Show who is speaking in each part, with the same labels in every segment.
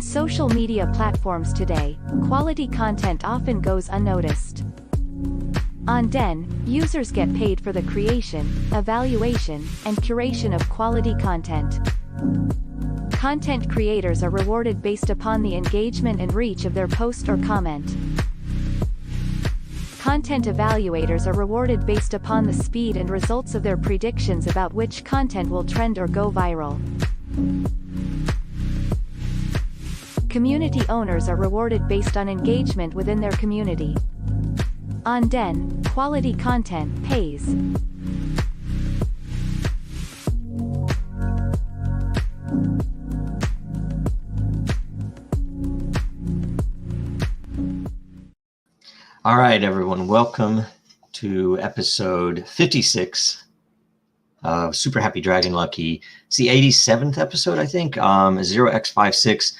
Speaker 1: social media platforms today, quality content often goes unnoticed. On Den, users get paid for the creation, evaluation, and curation of quality content. Content creators are rewarded based upon the engagement and reach of their post or comment. Content evaluators are rewarded based upon the speed and results of their predictions about which content will trend or go viral. Community owners are rewarded based on engagement within their community. On Den, quality content pays.
Speaker 2: All right, everyone, welcome to episode 56 of Super Happy Dragon Lucky. It's the 87th episode, I think, 0x56.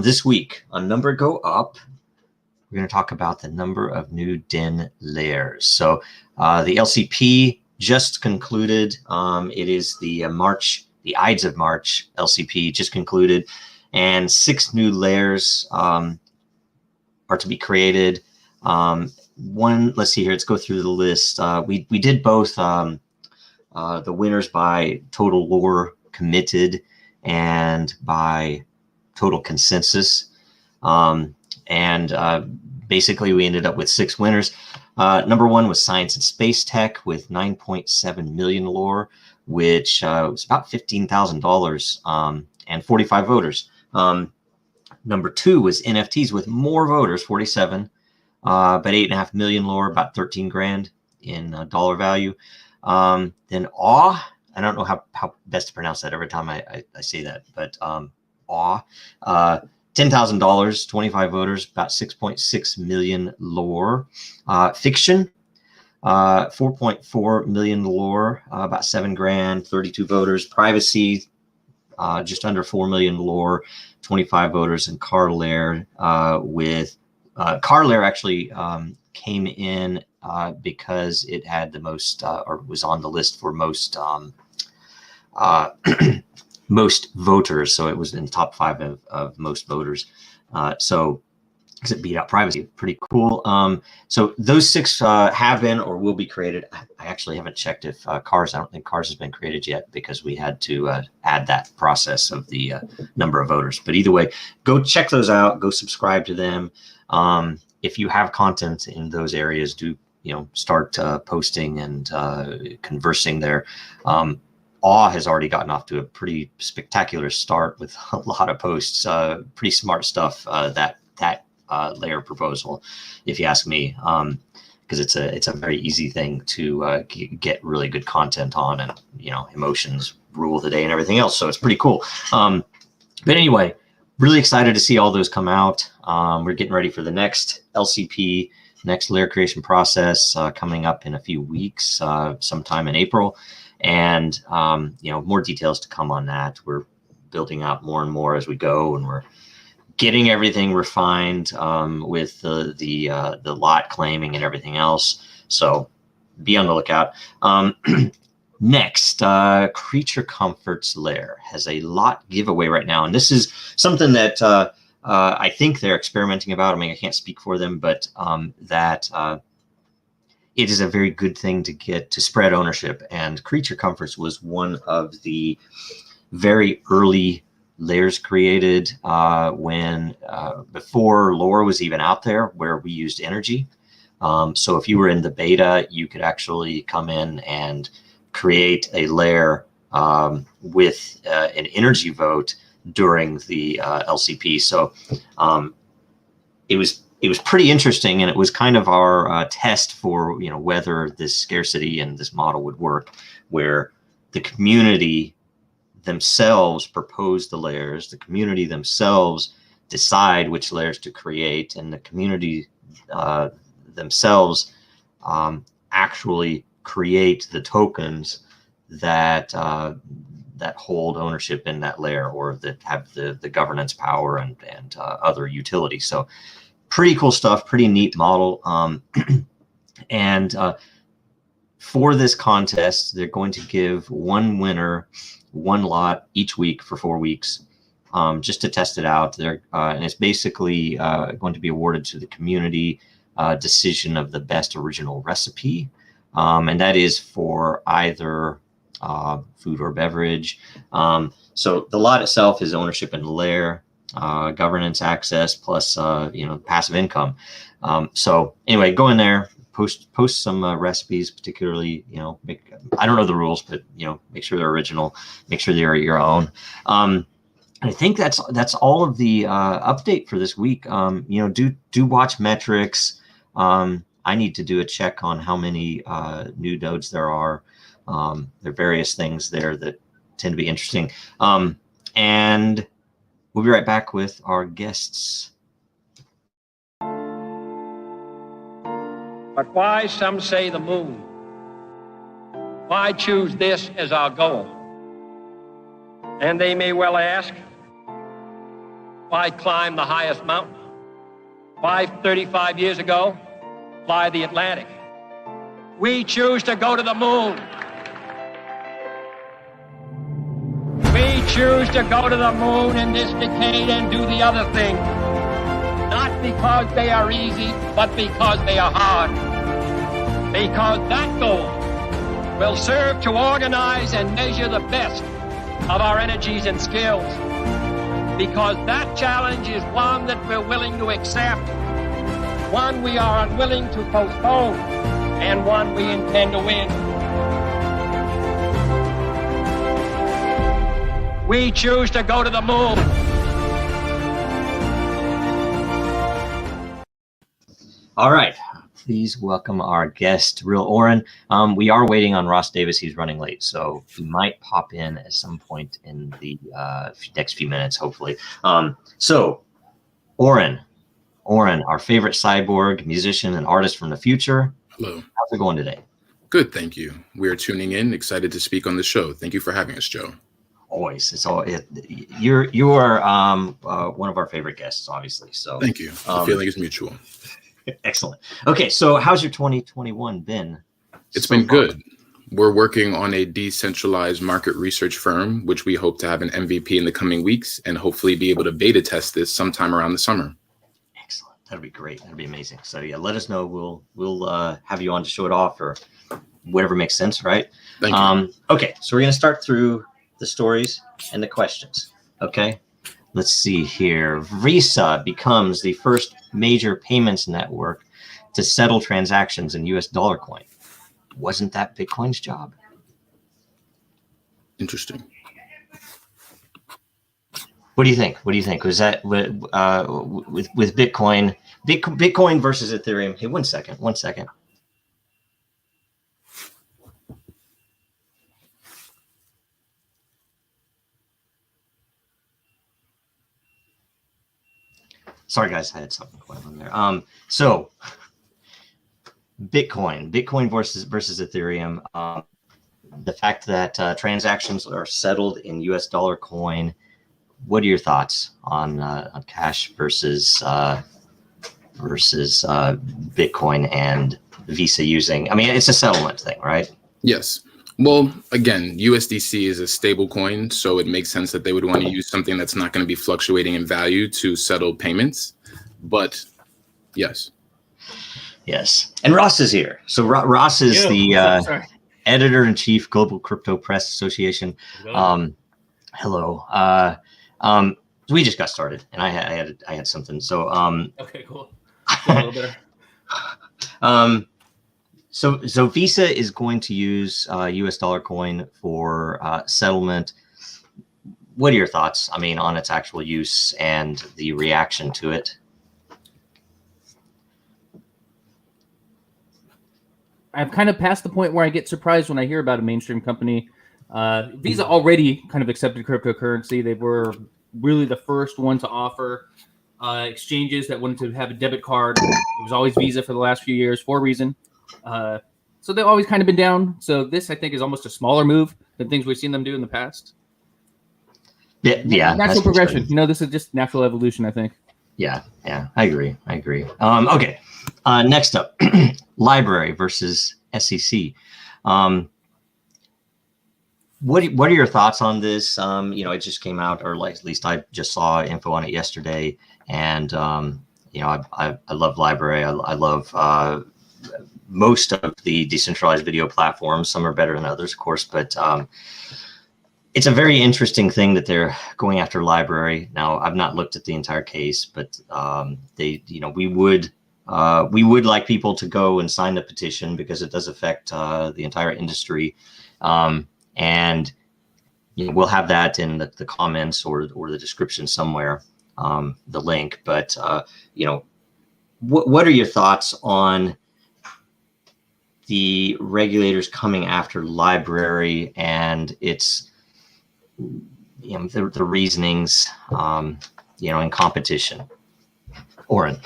Speaker 2: This week, on Number Go Up, we're going to talk about the number of new den layers. So the LCP just concluded. It is the Ides of March LCP just concluded, and 6 new layers are to be created. Let's see here. Let's go through the list. We did both the winners by total lore committed and by total consensus. Basically we ended up with 6 winners. Number 1 was Science and Space Tech with 9.7 million lore, which was about $15,000 and 45 voters. Number 2 was NFTs with more voters, 47, but 8.5 million lore, about 13 grand in dollar value. Then Awe, I don't know how best to pronounce that every time I say that, but Awe, $10,000, 25 voters, about 6.6 million lore. Fiction, 4.4 million lore, about 7 grand, 32 voters. Privacy, just under 4 million lore, 25 voters. And Lair with Lair actually came in because it had the most, or was on the list for most most voters, so it was in the top 5 of most voters. So because it beat out Privacy, pretty cool. So those 6 have been or will be created. I actually haven't checked if Cars. I don't think Cars has been created yet because we had to add that process of the number of voters. But either way, go check those out. Go subscribe to them. If you have content in those areas, do start posting and conversing there. Awe has already gotten off to a pretty spectacular start with a lot of posts. Pretty smart stuff, that layer proposal, if you ask me, because it's a very easy thing to get really good content on, and emotions rule the day and everything else. So it's pretty cool. But anyway, really excited to see all those come out. We're getting ready for the next LCP, next layer creation process, coming up in a few weeks, sometime in April. And, more details to come on that. We're building out more and more as we go, and we're getting everything refined with the lot claiming and everything else. So be on the lookout. Next, Creature Comforts Lair has a lot giveaway right now. And this is something that I think they're experimenting about. I mean, I can't speak for them, but it is a very good thing to get to spread ownership. And Creature Comforts was one of the very early layers created when before lore was even out there, where we used energy. So if you were in the beta, you could actually come in and create a layer with an energy vote during the LCP. So it was pretty interesting, and it was kind of our test for whether this scarcity and this model would work, where the community themselves propose the layers, the community themselves decide which layers to create, and the community themselves actually create the tokens that that hold ownership in that layer, or that have the governance power and other utilities. So pretty cool stuff, pretty neat model. And for this contest, they're going to give one winner one lot each week for 4 weeks. just to test it out. And it's basically going to be awarded to the community decision of the best original recipe. And that is for either food or beverage. So the lot itself is ownership in Lair, governance access, plus passive income. So anyway, go in there, post some recipes, particularly I don't know the rules, but make sure they're original, make sure they're your own. And I think that's all of the update for this week. Do watch metrics. I need to do a check on how many new nodes there are. There are various things there that tend to be interesting. And we'll be right back with our guests.
Speaker 3: But why, some say, the moon? Why choose this as our goal? And they may well ask, why climb the highest mountain? Why, 35 years ago, fly the Atlantic? We choose to go to the moon. We choose to go to the moon in this decade and do the other thing. Not because they are easy, but because they are hard. Because that goal will serve to organize and measure the best of our energies and skills. Because that challenge is one that we're willing to accept, one we are unwilling to postpone, and one we intend to win. We choose to go to the moon.
Speaker 2: All right. Please welcome our guest, Real Orrin. We are waiting on Ross Davis. He's running late, so he might pop in at some point in the next few minutes, hopefully. So, Orrin, our favorite cyborg musician and artist from the future.
Speaker 4: Hello.
Speaker 2: How's it going today?
Speaker 4: Good, thank you. We are tuning in, excited to speak on the show. Thank you for having us, Joe.
Speaker 2: Always. You are one of our favorite guests, obviously. So
Speaker 4: thank you. The feeling is mutual.
Speaker 2: Excellent. Okay, so how's your 2021 been?
Speaker 4: It's been good. We're working on a decentralized market research firm, which we hope to have an MVP in the coming weeks and hopefully be able to beta test this sometime around the summer.
Speaker 2: Excellent. That'd be great. That'd be amazing. So yeah, let us know. We'll have you on to show it off or whatever makes sense, right?
Speaker 4: Thank you.
Speaker 2: Okay, so we're gonna start through the stories and the questions. Okay. Let's see here. Visa becomes the first major payments network to settle transactions in US dollar coin. Wasn't that Bitcoin's job?
Speaker 4: Interesting.
Speaker 2: What do you think? Was that with Bitcoin? Bitcoin versus Ethereum. Hey, one second. Sorry, guys, I had something going on there. So Bitcoin versus Ethereum. The fact that transactions are settled in US dollar coin. What are your thoughts on cash versus Bitcoin and Visa using? I mean, it's a settlement thing, right?
Speaker 4: Yes. Well, again, USDC is a stable coin, so it makes sense that they would want to use something that's not going to be fluctuating in value to settle payments. But yes.
Speaker 2: Yes. And Ross is here. So Ross is the editor-in-chief, Global Crypto Press Association. Hello. We just got started, and I had something. So
Speaker 5: okay, cool. A little better.
Speaker 2: So Visa is going to use US dollar coin for settlement. What are your thoughts? I mean, on its actual use and the reaction to it?
Speaker 5: I've kind of passed the point where I get surprised when I hear about a mainstream company. Visa already kind of accepted cryptocurrency. They were really the first one to offer exchanges that wanted to have a debit card. It was always Visa for the last few years for a reason. So they've always kind of been down. So this, I think, is almost a smaller move than things we've seen them do in the past.
Speaker 2: Yeah.
Speaker 5: Natural progression. This is just natural evolution, I think.
Speaker 2: Yeah, I agree. Okay. Next up, LBRY versus SEC. What are your thoughts on this? It just came out, or like, at least I just saw info on it yesterday. And I love LBRY. I love most of the decentralized video platforms. Some are better than others, of course, but it's a very interesting thing that they're going after LBRY. Now, I've not looked at the entire case, but we would like people to go and sign the petition because it does affect the entire industry. And we'll have that in the comments or the description somewhere, the link. But what are your thoughts on the regulators coming after LBRY and its the reasonings in competition? Orrin.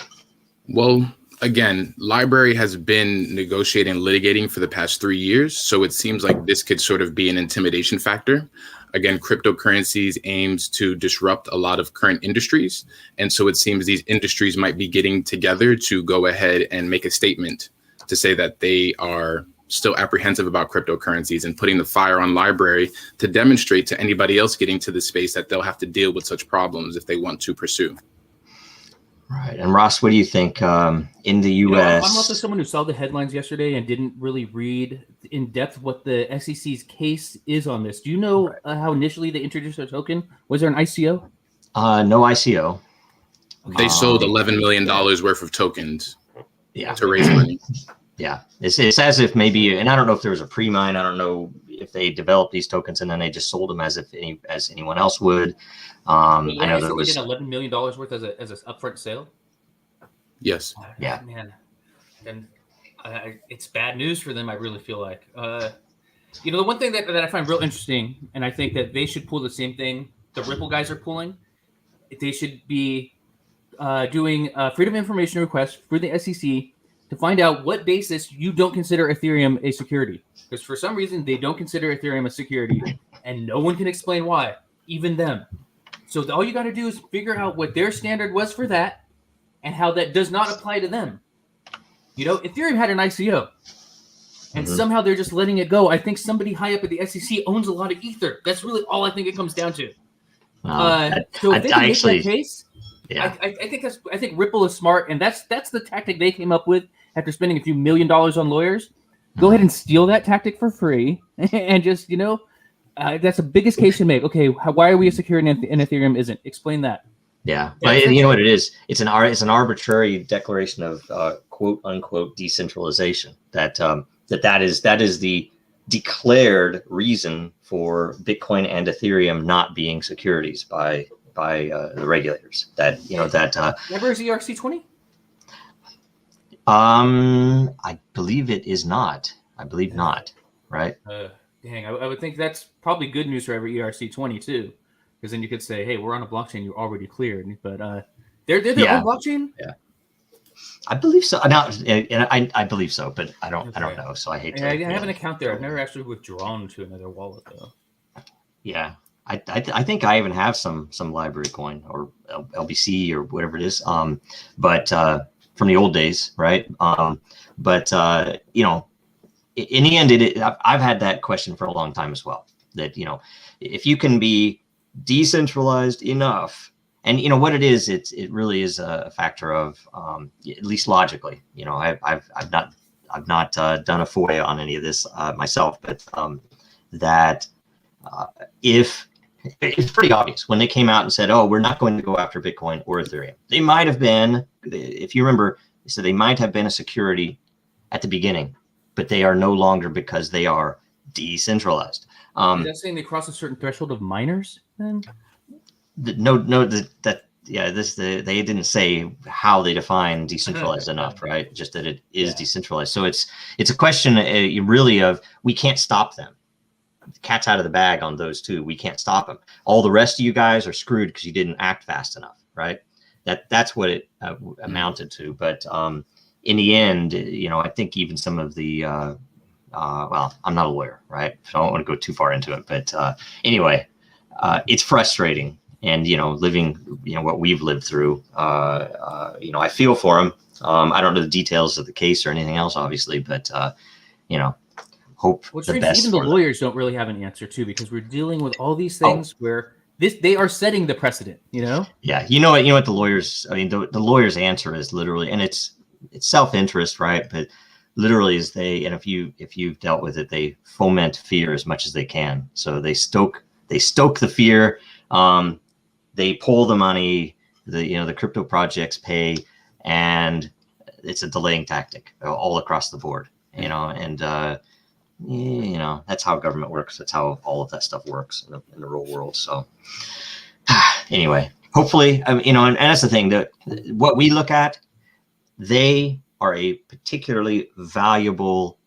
Speaker 4: Well, again, LBRY has been negotiating and litigating for the past 3 years, so it seems like this could sort of be an intimidation factor. Again, cryptocurrencies aims to disrupt a lot of current industries, and so it seems these industries might be getting together to go ahead and make a statement to say that they are still apprehensive about cryptocurrencies and putting the fire on LBRY to demonstrate to anybody else getting to the space that they'll have to deal with such problems if they want to pursue.
Speaker 2: Right. And Ross, what do you think in the U.S.?
Speaker 5: I'm also someone who saw the headlines yesterday and didn't really read in depth what the SEC's case is on this. Do you know how initially they introduced their token? Was there an ICO?
Speaker 2: No ICO.
Speaker 4: They sold $11 million worth of tokens to raise money.
Speaker 2: Yeah, it's as if maybe, and I don't know if there was a pre-mine. I don't know if they developed these tokens and then they just sold them as anyone else would. I know there was
Speaker 5: $11 million worth as an upfront sale.
Speaker 4: Yes.
Speaker 2: Yeah.
Speaker 5: Man, and it's bad news for them. I really feel like, the one thing that I find real interesting, and I think that they should pull the same thing the Ripple guys are pulling. They should be doing a freedom of information request for the SEC to find out what basis you don't consider Ethereum a security. Because for some reason, they don't consider Ethereum a security, and no one can explain why, even them. So all you got to do is figure out what their standard was for that and how that does not apply to them. Ethereum had an ICO, and somehow they're just letting it go. I think somebody high up at the SEC owns a lot of Ether. That's really all I think it comes down to. So if they can make that case,
Speaker 2: yeah.
Speaker 5: I think Ripple is smart, and that's the tactic they came up with after spending a few $1 million on lawyers. Go ahead and steal that tactic for free, and just that's the biggest case to make. Okay, why are we a security and Ethereum isn't? Explain that.
Speaker 2: Yeah, but you know what it is? It's an arbitrary declaration of quote unquote decentralization. That is the declared reason for Bitcoin and Ethereum not being securities by the regulators.
Speaker 5: Never is ERC-20?
Speaker 2: I believe it is not. I believe not. Right?
Speaker 5: Dang, I would think that's probably good news for every ERC-20 too, because then you could say, "Hey, we're on a blockchain you're already cleared." But they're their own blockchain.
Speaker 2: Yeah, I believe so. Now, I believe so, but I don't know. So I hate to.
Speaker 5: I have an account there. I've never actually withdrawn to another wallet though.
Speaker 2: Yeah. I think I even have some LBRY coin or LBC or whatever it is. But from the old days, right? But in the end, I've had that question for a long time as well. That if you can be decentralized enough, and what it is, it really is a factor of at least logically. I've not done a FOIA on any of this myself, but that if it's pretty obvious when they came out and said, "Oh, we're not going to go after Bitcoin or Ethereum." They might have been, if you remember, they said they might have been a security at the beginning, but they are no longer because they are decentralized.
Speaker 5: Is that saying they cross a certain threshold of miners then?
Speaker 2: They didn't say how they define decentralized enough, right? Just that it is decentralized. So it's a question really of, we can't stop them. The cat's out of the bag on those two. We can't stop them. All the rest of you guys are screwed because you didn't act fast enough, right? That's what it amounted to. But in the end, I think even some of the well, I'm not a lawyer, right? So I don't want to go too far into it. But anyway, it's frustrating. And, living, what we've lived through, I feel for them. I don't know the details of the case or anything else, obviously, but, hope
Speaker 5: What's
Speaker 2: the
Speaker 5: strange,
Speaker 2: best.
Speaker 5: even the
Speaker 2: for them.
Speaker 5: lawyers don't really have an answer too, because we're dealing with all these things where they are setting the precedent, you know?
Speaker 2: Yeah, you know what the lawyers. I mean, the lawyers' answer is literally, and it's self-interest, right? But literally, is and if you've dealt with it, they foment fear as much as they can. So they stoke the fear. They pull the money. The crypto projects pay, and it's a delaying tactic all across the board. You know, and that's how government works. That's how all of that stuff works in the real world. So anyway, hopefully, and that's the thing, that what we look at, they are a particularly valuable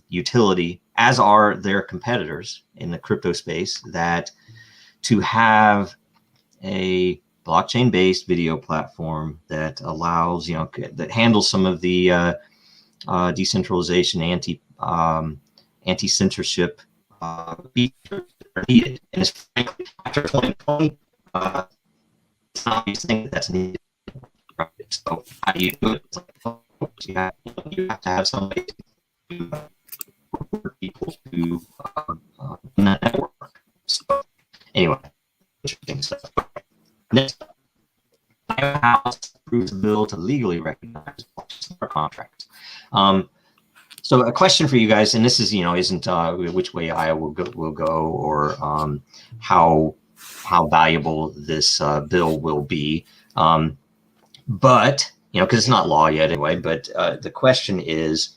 Speaker 2: utility, as are their competitors in the crypto space, that to have a blockchain-based video platform that allows, that handles some of the decentralization, anti-censorship features that are needed. And it's frankly, after 2020, it's an obvious thing that's needed. Right? So how do you do it? It's like, you have to have somebody to report people to in that network. So anyway, interesting stuff. Next up, Iowa House approves a bill to legally recognize smart contracts. So a question for you guys, and this is, isn't which way Iowa will go or how valuable this bill will be, but because it's not law yet anyway. But the question is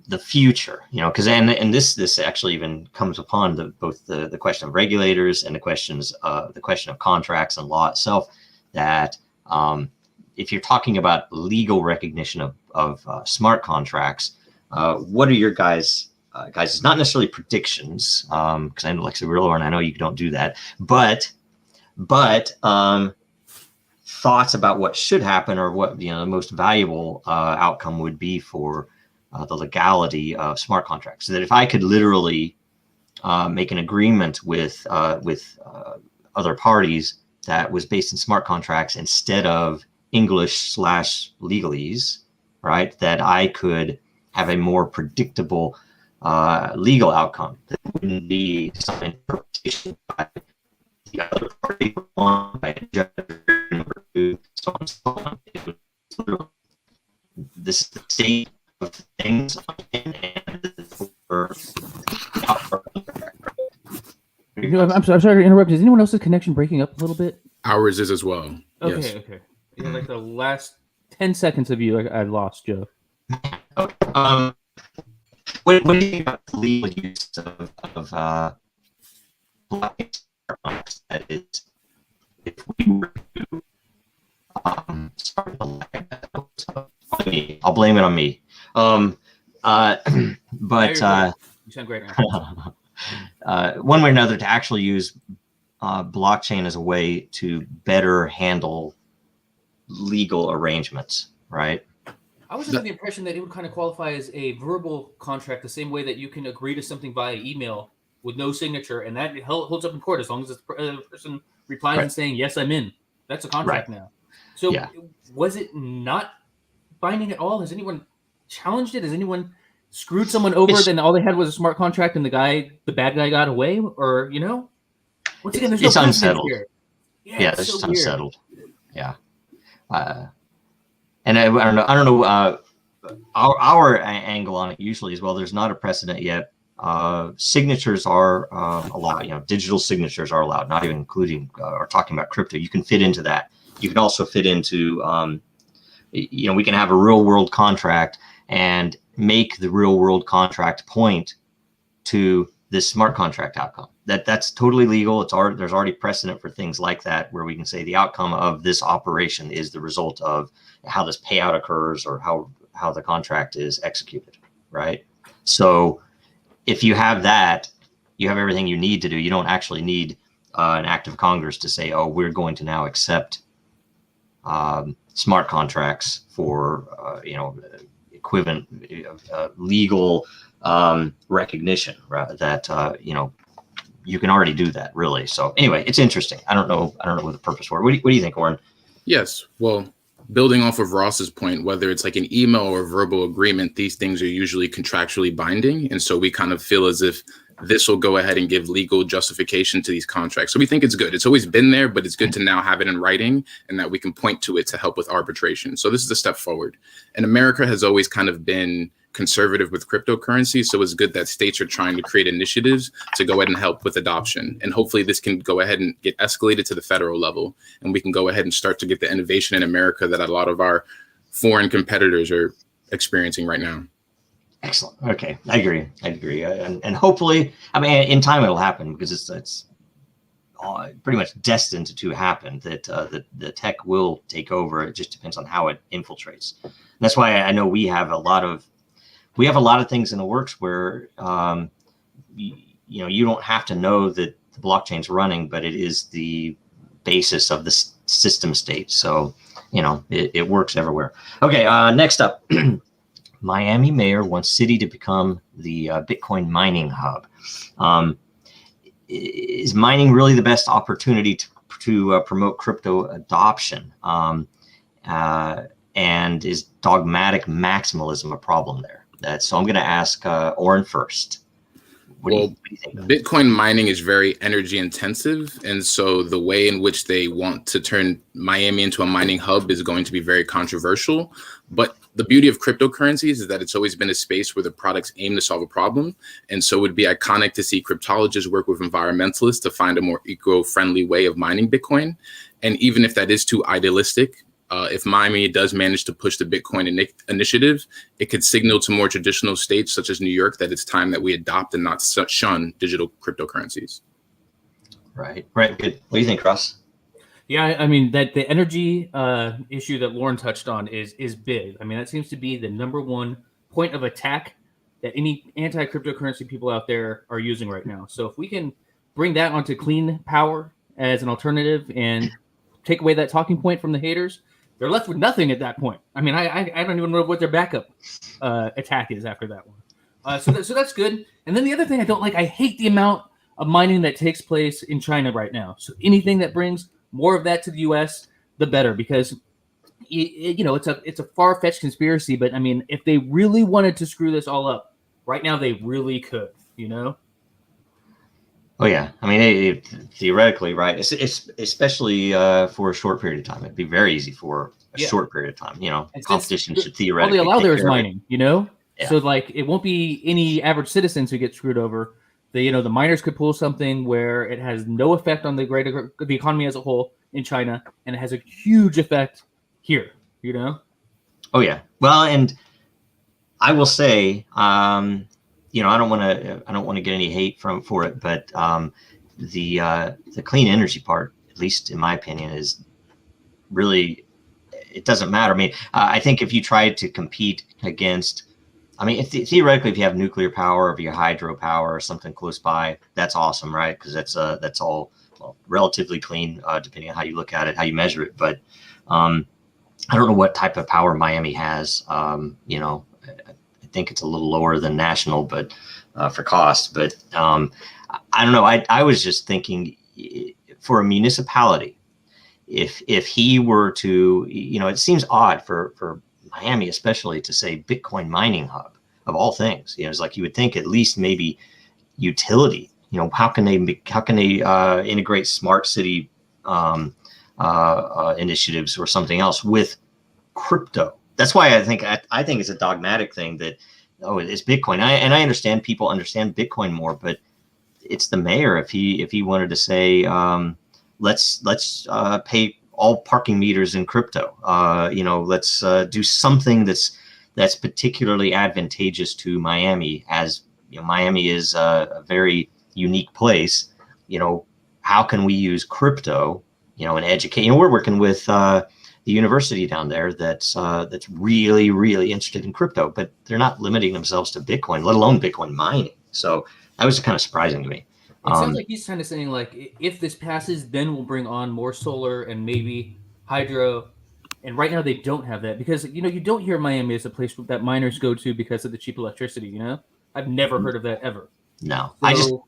Speaker 2: the future, because and this actually even comes upon both the question of regulators and the question of contracts and law itself. That if you're talking about legal recognition of smart contracts, what are your guys? It's not necessarily predictions, because I know, like I said, Lauren, I know you don't do that, but thoughts about what should happen, or what the most valuable outcome would be for the legality of smart contracts. So that if I could literally make an agreement with other parties that was based in smart contracts instead of English/legalese, right? That I could have a more predictable legal outcome that wouldn't be some interpretation by the other party, one by a judge, number two, so on and so on. This is the state of things, and
Speaker 5: I'm sorry to interrupt. Is anyone else's connection breaking up a little bit?
Speaker 4: Ours is as well.
Speaker 5: Okay,
Speaker 4: Yes.
Speaker 5: okay. Yeah, like the last 10 seconds of you, I lost, Joe.
Speaker 2: Okay. What do you think about the legal use of blockchain? That is, if we were to start the I'll blame it on me. But
Speaker 5: you sound great now.
Speaker 2: One way or another, to actually use blockchain as a way to better handle legal arrangements, right?
Speaker 5: I was under the impression that it would kind of qualify as a verbal contract, the same way that you can agree to something via email with no signature, and that holds up in court as long as the person replies and saying, yes, I'm in. That's a contract now. So was it not binding at all? Has anyone challenged it? Has anyone screwed someone over, then all they had was a smart contract and the bad guy got away? Or, once again, there's no precedent
Speaker 2: unsettled
Speaker 5: here.
Speaker 2: Yeah, it's just unsettled. Yeah. And I don't know, our angle on it usually is, well, there's not a precedent yet. Signatures are allowed, digital signatures are allowed, not even including or talking about crypto. You can fit into that. You can also fit into, we can have a real world contract and make the real world contract point to this smart contract outcome. That's totally legal. There's already precedent for things like that, where we can say the outcome of this operation is the result of how this payout occurs or how the contract is executed, right? So if you have that, you have everything you need to do. You don't actually need an act of Congress to say, oh, we're going to now accept smart contracts for equivalent legal recognition, right? That you can already do that, really. So anyway, it's interesting. I don't know what the purpose for. What do you think, Orrin?
Speaker 4: Yes. Well, building off of Ross's point, whether it's like an email or verbal agreement, these things are usually contractually binding. And so we kind of feel as if this will go ahead and give legal justification to these contracts. So we think it's good. It's always been there, but it's good to now have it in writing and that we can point to it to help with arbitration. So this is a step forward. And America has always kind of been conservative with cryptocurrency. So it's good that states are trying to create initiatives to go ahead and help with adoption. And hopefully this can go ahead and get escalated to the federal level. And we can go ahead and start to get the innovation in America that a lot of our foreign competitors are experiencing right now.
Speaker 2: Excellent. Okay, I agree. And hopefully, I mean, in time it'll happen because it's pretty much destined to happen. That the tech will take over. It just depends on how it infiltrates. And that's why I know we have a lot of things in the works where you don't have to know that the blockchain's running, but it is the basis of the system state. So it works everywhere. Okay, next up. Miami mayor wants city to become the Bitcoin mining hub. Is mining really the best opportunity to promote crypto adoption? And is dogmatic maximalism a problem there? So I'm going to ask Orrin first. What do you think?
Speaker 4: Bitcoin mining is very energy intensive. And so the way in which they want to turn Miami into a mining hub is going to be very controversial. But the beauty of cryptocurrencies is that it's always been a space where the products aim to solve a problem. And so it would be iconic to see cryptologists work with environmentalists to find a more eco-friendly way of mining Bitcoin. And even if that is too idealistic, if Miami does manage to push the Bitcoin initiative, it could signal to more traditional states such as New York that it's time that we adopt and not shun digital cryptocurrencies.
Speaker 2: Right. Good. What do you think, Ross?
Speaker 5: Yeah, I mean, that the energy issue that Lauren touched on is big. I mean, that seems to be the number one point of attack that any anti-cryptocurrency people out there are using right now. So if we can bring that onto clean power as an alternative and take away that talking point from the haters, they're left with nothing at that point. I mean, I don't even know what their backup attack is after that one. So that's good. And then the other thing I don't like, I hate the amount of mining that takes place in China right now. So anything that brings more of that to the U.S., the better, because it's a far-fetched conspiracy. But I mean, if they really wanted to screw this all up, right now they really could.
Speaker 2: Oh yeah, I mean, theoretically, right? It's especially for a short period of time. It'd be very easy for a short period of time. Competition should theoretically
Speaker 5: all they allow there is mining.
Speaker 2: Yeah.
Speaker 5: So like it won't be any average citizens who get screwed over. The miners could pull something where it has no effect on the economy as a whole in China, and it has a huge effect here.
Speaker 2: Oh yeah. Well, and I will say, I don't want to get any hate for it, but the clean energy part, at least in my opinion, is really, it doesn't matter. I mean, I think if you tried to compete against, I mean, theoretically, if you have nuclear power, or if you have hydropower or something close by, that's awesome, right? Because that's all relatively clean, depending on how you look at it, how you measure it. But I don't know what type of power Miami has. I think it's a little lower than national, but for cost. But I don't know. I was just thinking, for a municipality, if he were to, it seems odd for Miami especially to say Bitcoin mining hub of all things. It's like you would think at least maybe utility. How can they integrate smart city initiatives or something else with crypto? That's why I think it's a dogmatic thing that, it's Bitcoin. I understand people understand Bitcoin more, but it's the mayor. If he wanted to say, let's pay all parking meters in crypto, let's do something that's particularly advantageous to Miami, as Miami is a very unique place. How can we use crypto, and educate? We're working with the university down there that's really, really interested in crypto, but they're not limiting themselves to Bitcoin, let alone Bitcoin mining. So that was kind of surprising to me.
Speaker 5: It sounds like he's kind of saying, like, if this passes, then we'll bring on more solar and maybe hydro. And right now they don't have that because, you don't hear Miami as a place that miners go to because of the cheap electricity, I've never heard of that ever.
Speaker 2: No.
Speaker 5: So,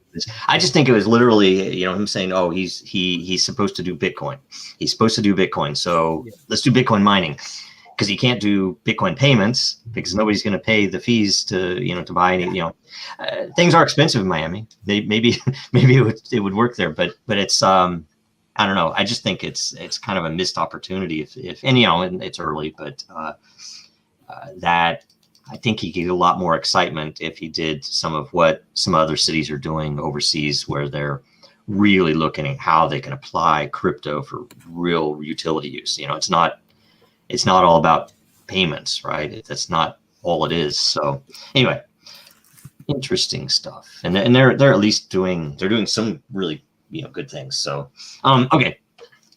Speaker 2: I just think it was literally, you know, him saying, oh, he's supposed to do Bitcoin. He's supposed to do Bitcoin. So let's do Bitcoin mining, because he can't do Bitcoin payments because nobody's going to pay the fees to, you know, to buy any, you know, things are expensive in Miami. Maybe it would work there, but it's, I don't know. I just think it's kind of a missed opportunity if and, you know, and it's early, but that I think he could get a lot more excitement if he did some of what some other cities are doing overseas, where they're really looking at how they can apply crypto for real utility use. You know, it's not all about payments, right? That's not all it is. So anyway, interesting stuff. And they're at least doing some really, you know, good things. So okay.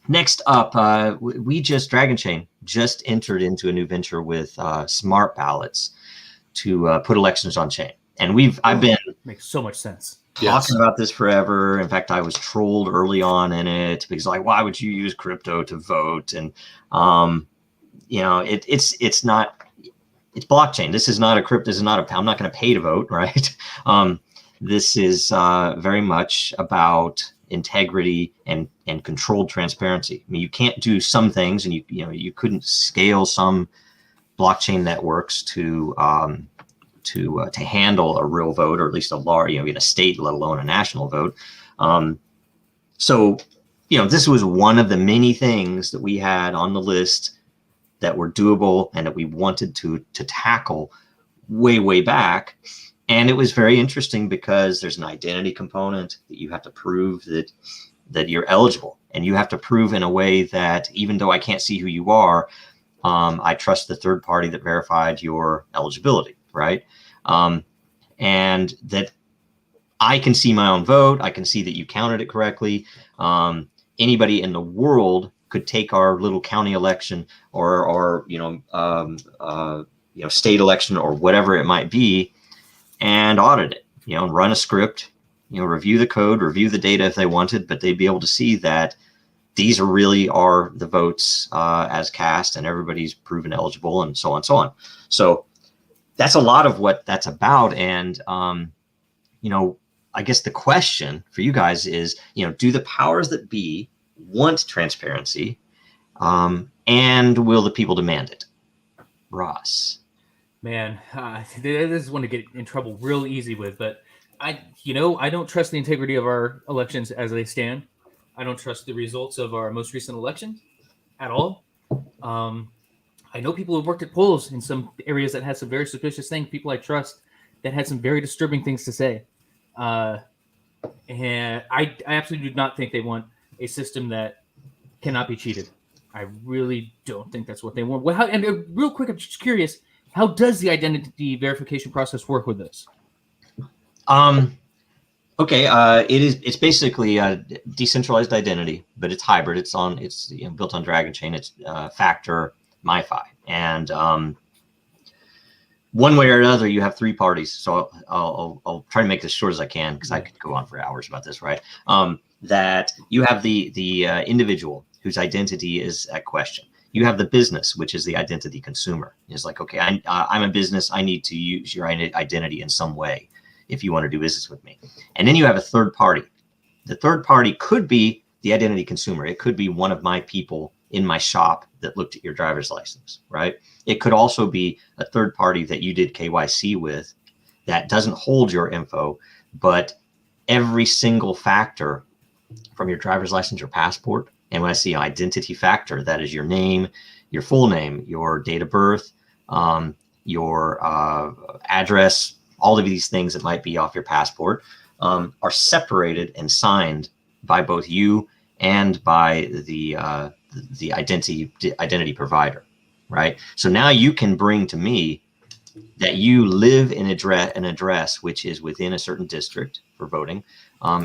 Speaker 2: Next up, Dragonchain just entered into a new venture with smart ballots to put elections on chain. And I've been
Speaker 5: makes so much sense.
Speaker 2: Talking about this forever. In fact, I was trolled early on in it because, like, why would you use crypto to vote? And you know, it's not, it's blockchain. This is not a crypto. This is not I'm not going to pay to vote, right? This is very much about integrity and controlled transparency. I mean, you can't do some things, and you couldn't scale some blockchain networks to handle a real vote, or at least a large, you know, in a state, let alone a national vote. So, you know, this was one of the many things that we had on the list that were doable and that we wanted to tackle way back. And it was very interesting because there's an identity component that you have to prove that you're eligible, and you have to prove in a way that even though I can't see who you are, I trust the third party that verified your eligibility, right? And that I can see my own vote. I can see that you counted it correctly. Anybody in the world could take our little county election or state election or whatever it might be, and audit it, you know, and run a script, you know, review the code, review the data if they wanted, but they'd be able to see that these are the votes as cast, and everybody's proven eligible, and so on and so on. So that's a lot of what that's about. And, you know, I guess the question for you guys is, you know, do the powers that be want transparency, and will the people demand it? Ross.
Speaker 5: Man, this is one to get in trouble real easy with, but I don't trust the integrity of our elections as they stand. I don't trust the results of our most recent elections at all. I know people who've worked at polls in some areas that had some very suspicious things, people I trust that had some very disturbing things to say. And I absolutely do not think they want a system that cannot be cheated. I really don't think that's what they want. Well, real quick, I'm just curious, how does the identity verification process work with this?
Speaker 2: Okay, it's basically a decentralized identity, but it's hybrid. It's built on Dragonchain. It's Factor, MiFi, and one way or another, you have three parties. So I'll try to make this short as I can, because I could go on for hours about this, right? That you have the individual whose identity is at question. You have the business, which is the identity consumer. It's like, okay, I'm a business. I need to use your identity in some way if you want to do business with me. And then you have a third party. The third party could be the identity consumer. It could be one of my people in my shop that looked at your driver's license, right? It could also be a third party that you did KYC with that doesn't hold your info, but every single factor from your driver's license, your passport, and when I see identity factor, that is your name, your full name, your date of birth, your address, all of these things that might be off your passport, are separated and signed by both you and by the identity provider, right? So now you can bring to me that you live in an address which is within a certain district for voting.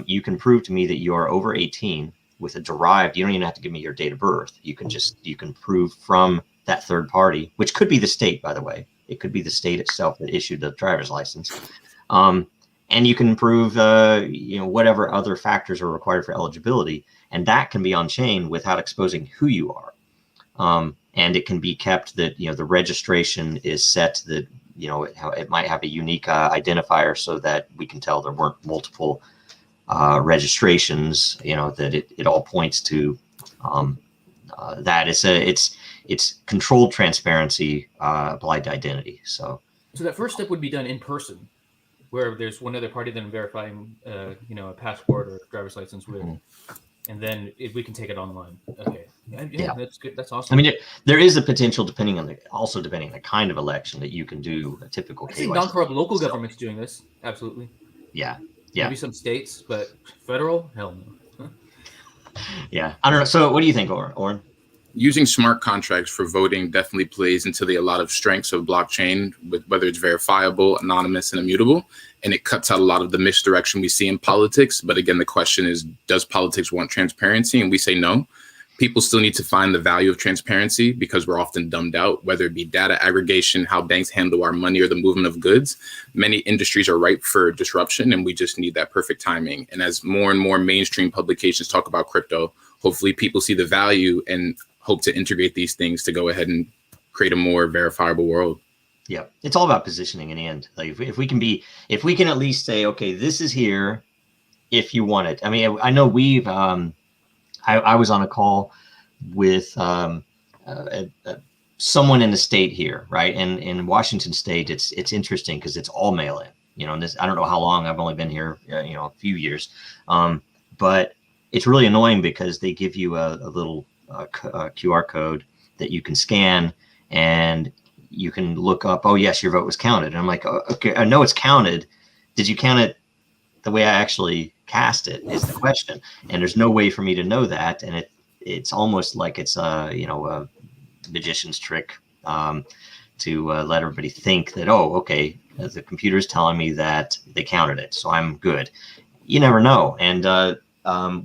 Speaker 2: You can prove to me that you are over 18 with a derived. You don't even have to give me your date of birth. You can prove from that third party, which could be the state, by the way. It could be the state itself that issued the driver's license. And you can prove, whatever other factors are required for eligibility. And that can be on chain without exposing who you are. And it can be kept that, the registration is set that, it might have a unique identifier so that we can tell there weren't multiple registrations, that it all points to that. It's controlled transparency applied to identity. So
Speaker 5: that first step would be done in person, where there's one other party that I'm verifying, a passport or driver's license with, and then if we can take it online. Okay, yeah, that's good. That's awesome.
Speaker 2: I mean, there is a potential, depending on the kind of election, that you can do a typical.
Speaker 5: I think non-corrupt local governments doing this. Absolutely.
Speaker 2: Yeah.
Speaker 5: Maybe some states, but federal, hell no.
Speaker 2: Yeah, I don't know. So, what do you think, Orrin?
Speaker 4: Using smart contracts for voting definitely plays into a lot of strengths of blockchain, with whether it's verifiable, anonymous, and immutable, and it cuts out a lot of the misdirection we see in politics. But again, the question is, does politics want transparency? And we say no. People still need to find the value of transparency because we're often dumbed out, whether it be data aggregation, how banks handle our money, or the movement of goods. Many industries are ripe for disruption, and we just need that perfect timing. And as more and more mainstream publications talk about crypto, hopefully people see the value and hope to integrate these things to go ahead and create a more verifiable world.
Speaker 2: Yeah, it's all about positioning in the end. Like if we can at least say, okay, this is here if you want it. I mean, I know we've I was on a call with someone in the state here, right? And in Washington State, it's interesting because it's all mail in. And this, I don't know how long. I've only been here, a few years, but it's really annoying because they give you a little QR code that you can scan, and you can look up, oh yes, your vote was counted. And I'm like, oh, okay, I know it's counted. Did you count it the way I actually cast it is the question. And there's no way for me to know that. And it's almost like it's a magician's trick to let everybody think that, oh, okay, the computer's telling me that they counted it, so I'm good. You never know. And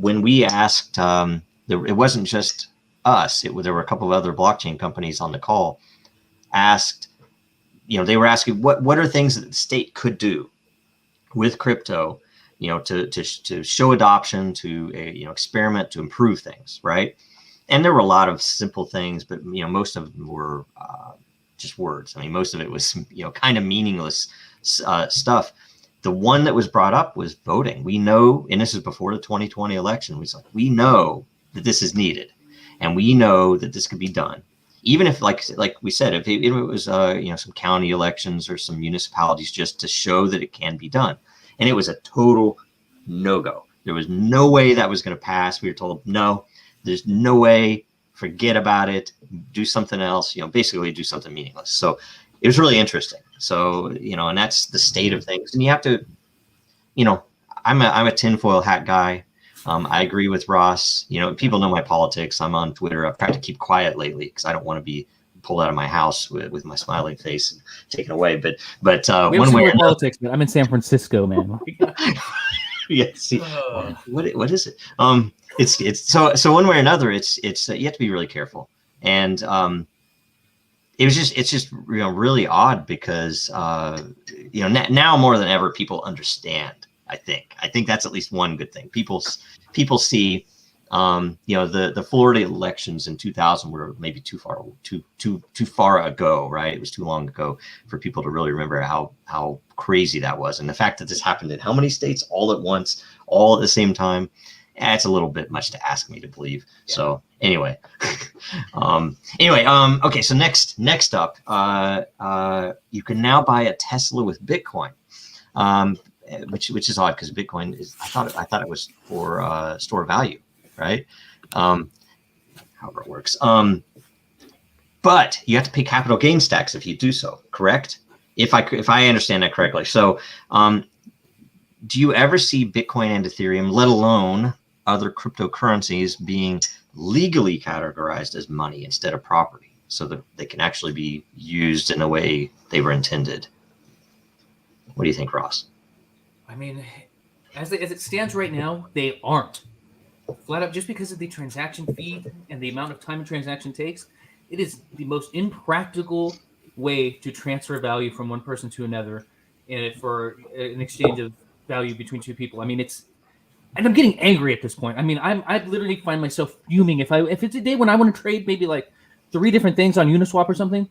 Speaker 2: when we asked, it wasn't just us, there were a couple of other blockchain companies on the call, asked, they were asking what are things that the state could do with crypto, to show adoption, to experiment, to improve things, right? And there were a lot of simple things, but most of them were just words. I mean, most of it was kind of meaningless stuff. The one that was brought up was voting. We know, and this is before the 2020 election, we know that this is needed, and we know that this could be done. Even if, like we said, if it was some county elections or some municipalities, just to show that it can be done. And it was a total no-go. There was no way that was going to pass. We were told, no, there's no way, forget about it, do something else, basically do something meaningless. So it was really interesting. So, and that's the state of things. And you have to, I'm a tinfoil hat guy. I agree with Ross. People know my politics. I'm on Twitter. I've tried to keep quiet lately because I don't want to be pulled out of my house with my smiling face and taken away. But one way or
Speaker 5: politics, man. I'm in San Francisco, man.
Speaker 2: Yeah. See, what is it? It's so one way or another. It's you have to be really careful. And it's just really odd because now more than ever people understand. I think that's at least one good thing. People see, the Florida elections in 2000 were maybe too far ago, right? It was too long ago for people to really remember how crazy that was. And the fact that this happened in how many states all at once, all at the same time, it's a little bit much to ask me to believe. Yeah. So anyway, okay. So next up, you can now buy a Tesla with Bitcoin. Which is odd because Bitcoin is, I thought it was for store value, right? However it works. But you have to pay capital gains tax if you do so, correct? If I understand that correctly. So do you ever see Bitcoin and Ethereum, let alone other cryptocurrencies, being legally categorized as money instead of property, so that they can actually be used in the way they were intended? What do you think, Ross?
Speaker 5: I mean, as it stands right now, they aren't. Flat out, just because of the transaction fee and the amount of time a transaction takes, it is the most impractical way to transfer value from one person to another, and for an exchange of value between two people. I mean, and I'm getting angry at this point. I mean, I literally find myself fuming if it's a day when I want to trade maybe like 3 different things on Uniswap or something.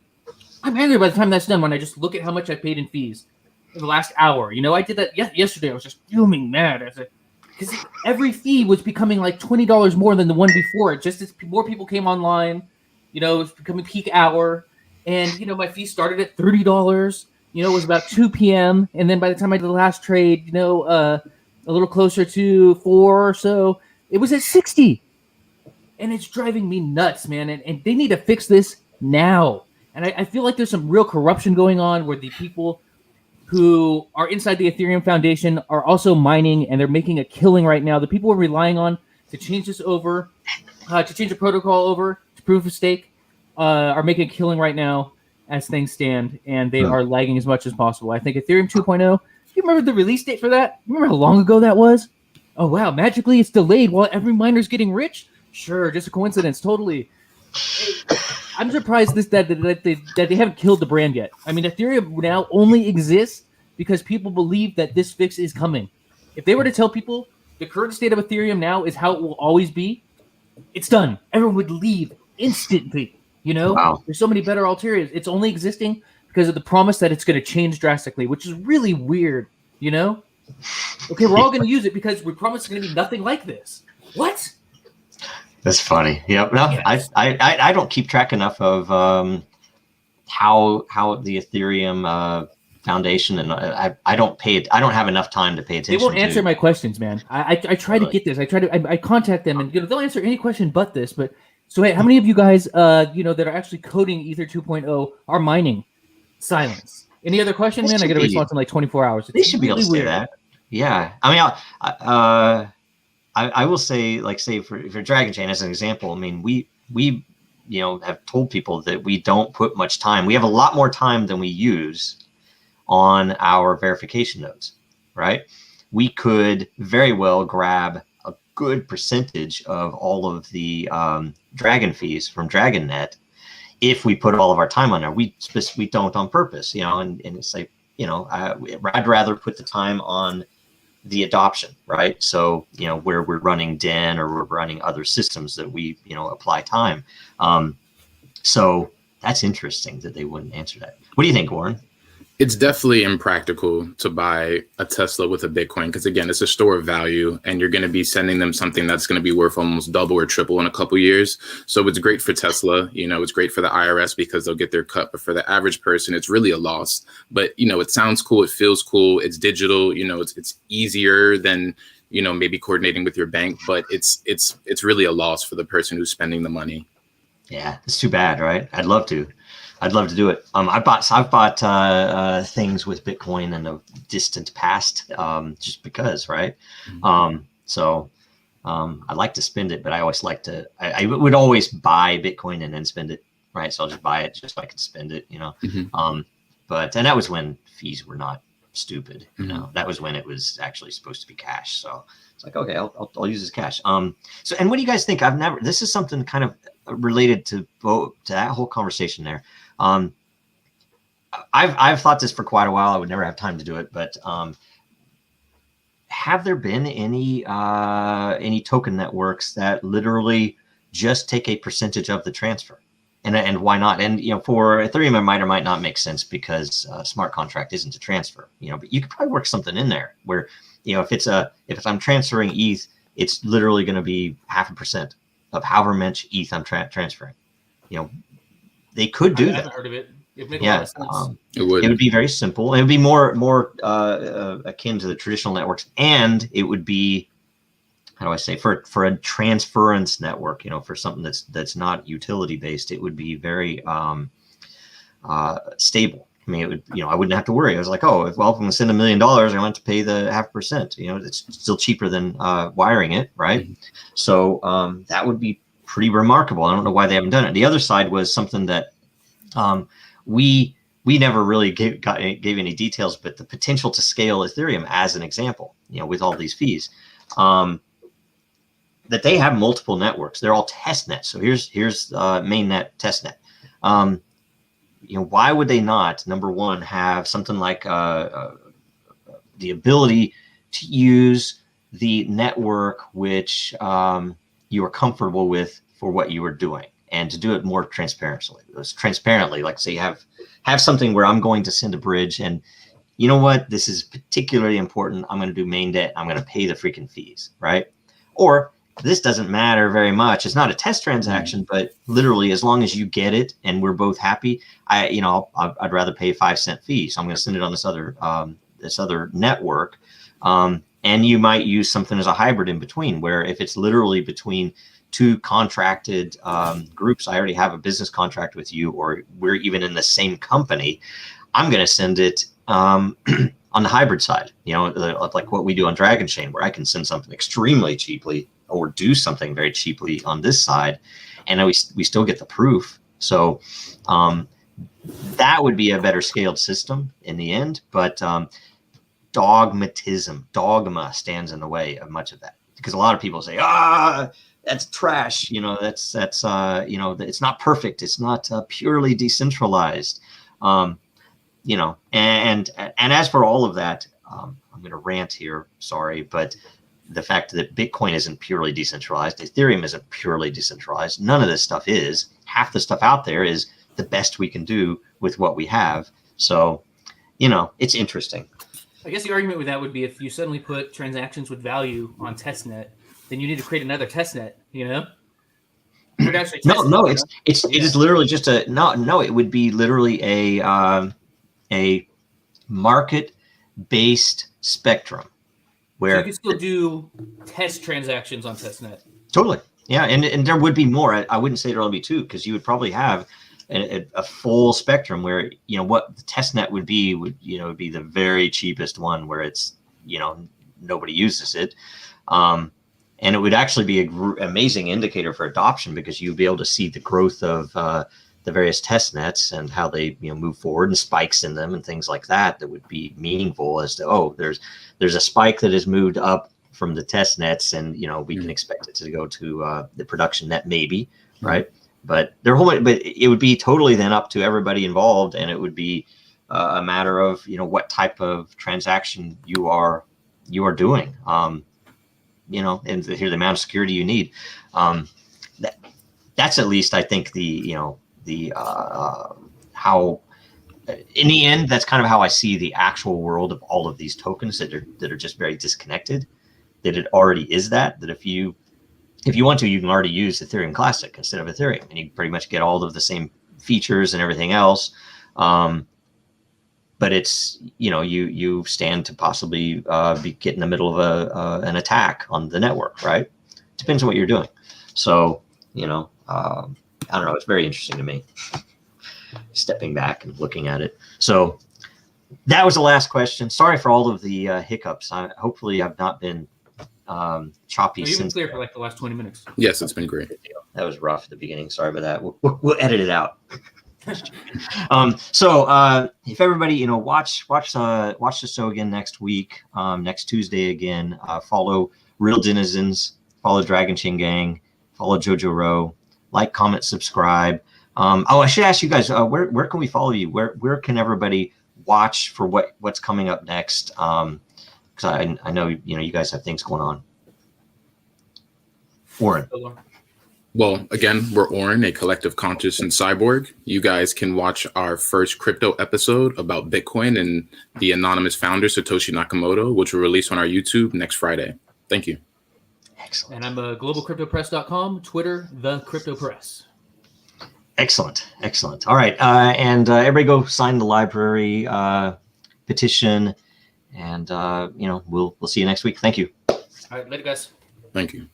Speaker 5: I'm angry by the time that's done when I just look at how much I paid in fees in the last hour. You know, I did that yesterday. I was just fuming mad because every fee was becoming like $20 more than the one before. It just as more people came online, you know, it was becoming peak hour, and you know, my fee started at $30. You know, it was about 2 p.m. and then by the time I did the last trade, you know, a little closer to 4 or so, it was at 60, and it's driving me nuts, man. And they need to fix this now. And I feel like there's some real corruption going on where the people who are inside the Ethereum Foundation are also mining, and they're making a killing right now. The people we're relying on to change this over, to change the protocol over to proof of stake, are making a killing right now as things stand, and they are lagging as much as possible. I think Ethereum 2.0, you remember the release date for that? Remember how long ago that was? Oh, wow, magically it's delayed while every miner's getting rich? Sure, just a coincidence, totally. I'm surprised that they haven't killed the brand yet. I mean, Ethereum now only exists because people believe that this fix is coming. If they were to tell people the current state of Ethereum now is how it will always be, it's done. Everyone would leave instantly. You know,
Speaker 2: Wow.
Speaker 5: There's so many better alternatives. It's only existing because of the promise that it's going to change drastically, which is really weird. You know, okay, we're all going to use it because we promise it's going to be nothing like this. What?
Speaker 2: That's funny. Yep. No,
Speaker 5: Yes.
Speaker 2: I don't keep track enough of how the Ethereum Foundation, and I don't have enough time to pay attention.
Speaker 5: They won't answer my questions, man. I try to get this. I contact them, and you know, they'll answer any question but this. But so, hey, how many of you guys, you know, that are actually coding Ether 2.0 are mining? Silence. Any other question, man? I get a response in like 24 hours.
Speaker 2: They should be able to say that. Yeah. I mean, I will say, like, say for Dragonchain as an example, I mean, we you know, have told people that we don't put much time. We have a lot more time than we use on our verification nodes, right? We could very well grab a good percentage of all of the Dragon fees from DragonNet if we put all of our time on there. We don't on purpose, you know, and it's like, you know, I'd rather put the time on the adoption, right? So, you know, where we're running Den or we're running other systems that we, you know, apply time. So that's interesting that they wouldn't answer that. What do you think, Warren?
Speaker 4: It's definitely impractical to buy a Tesla with a Bitcoin because, again, it's a store of value and you're going to be sending them something that's going to be worth almost double or triple in a couple of years. So it's great for Tesla. You know, it's great for the IRS because they'll get their cut. But for the average person, it's really a loss. But, you know, it sounds cool. It feels cool. It's digital. You know, it's easier than, you know, maybe coordinating with your bank. But it's really a loss for the person who's spending the money.
Speaker 2: Yeah, it's too bad, right? I'd love to do it. I've bought things with Bitcoin in the distant past, just because, right? So I like to spend it, but I always like to. I would always buy Bitcoin and then spend it, right? So I'll just buy it just so I can spend it, you know. And that was when fees were not stupid, you know. That was when it was actually supposed to be cash. So it's like, okay, I'll use this cash. So, and what do you guys think? This is something kind of related to that whole conversation there. I've thought this for quite a while. I would never have time to do it, but have there been any token networks that literally just take a percentage of the transfer? And why not? And, you know, for Ethereum, it might or might not make sense because smart contract isn't a transfer, you know, but you could probably work something in there where, you know, if I'm transferring ETH, it's literally going to be 0.5% of however much ETH I'm transferring. You know, they could do that. I haven't
Speaker 5: heard of it. It would make a lot of sense.
Speaker 4: It would be
Speaker 2: very simple. It would be more akin to the traditional networks, and it would be, how do I say, for a transference network, you know, for something that's not utility based, it would be very stable. I mean, it would, you know, I wouldn't have to worry. I was like, oh, if I'm going to send $1 million, I want to pay the 0.5%. You know, it's still cheaper than wiring it, right? So that would be pretty remarkable. I don't know why they haven't done it. The other side was something that we never really gave any details, but the potential to scale Ethereum as an example, you know, with all these fees, that they have multiple networks. They're all test nets. So here's mainnet testnet. You know, why would they not, number one, have something like the ability to use the network which you are comfortable with for what you are doing, and to do it more transparently. Like say have something where I'm going to send a bridge, and you know what, this is particularly important. I'm going to do main debt. I'm going to pay the freaking fees, right? Or this doesn't matter very much. It's not a test transaction, but literally as long as you get it and we're both happy, I'd rather pay a 5-cent fee. So I'm going to send it on this other network. And you might use something as a hybrid in between, where if it's literally between two contracted groups, I already have a business contract with you, or we're even in the same company, I'm going to send it on the hybrid side, like what we do on Dragonchain, where I can send something extremely cheaply or do something very cheaply on this side, and we still get the proof. So that would be a better scaled system in the end, but dogma stands in the way of much of that, because a lot of people say, that's trash, that's it's not perfect, it's not purely decentralized, and as for all of that, I'm going to rant here, sorry, but the fact that Bitcoin isn't purely decentralized, Ethereum isn't purely decentralized, none of this stuff is. Half the stuff out there is the best we can do with what we have. So it's interesting.
Speaker 5: I guess the argument with that would be, if you suddenly put transactions with value on testnet, then you need to create another testnet, No,
Speaker 2: it is literally just it would be literally a market-based spectrum where
Speaker 5: so you can still do test transactions on testnet.
Speaker 2: Totally. Yeah. And there would be more. I wouldn't say there'll only be two, because you would probably have a full spectrum where, what the testnet would be be the very cheapest one, where it's, nobody uses it. And it would actually be an amazing indicator for adoption, because you'd be able to see the growth of the various test nets and how they move forward, and spikes in them and things like that would be meaningful as to, there's a spike that has moved up from the test nets, and we can expect it to go to the production net maybe, right? But it would be totally then up to everybody involved, and it would be a matter of what type of transaction you are doing, and the amount of security you need. That's at least, I think, how, in the end, that's kind of how I see the actual world of all of these tokens that are just very disconnected. That it already is that if you want to, you can already use Ethereum Classic instead of Ethereum, and you pretty much get all of the same features and everything else. But it's, you stand to possibly get in the middle of an attack on the network, right? Depends on what you're doing. So, I don't know. It's very interesting to me, stepping back and looking at it. So that was the last question. Sorry for all of the hiccups. Hopefully I've not been choppy.
Speaker 5: You've been clear for like the last 20 minutes.
Speaker 4: Yes, it's been great.
Speaker 2: That was rough at the beginning. Sorry about that. We'll edit it out. So if everybody, watch the show again next week, next Tuesday again. Follow Real Denizens, follow Dragonchain Gang, follow Jojo Rowe, like, comment, subscribe. I should ask you guys, where can we follow you? Where can everybody watch for what's coming up next? Because I know you guys have things going on. Orrin.
Speaker 4: Well, again, we're Orrin, a collective conscious and cyborg. You guys can watch our first crypto episode about Bitcoin and the anonymous founder, Satoshi Nakamoto, which will release on our YouTube next Friday. Thank you.
Speaker 2: Excellent.
Speaker 5: And I'm globalcryptopress.com, Twitter, The Crypto Press.
Speaker 2: Excellent. All right. And everybody go sign the LBRY petition, and we'll see you next week. Thank you.
Speaker 5: All right, later, guys.
Speaker 4: Thank you.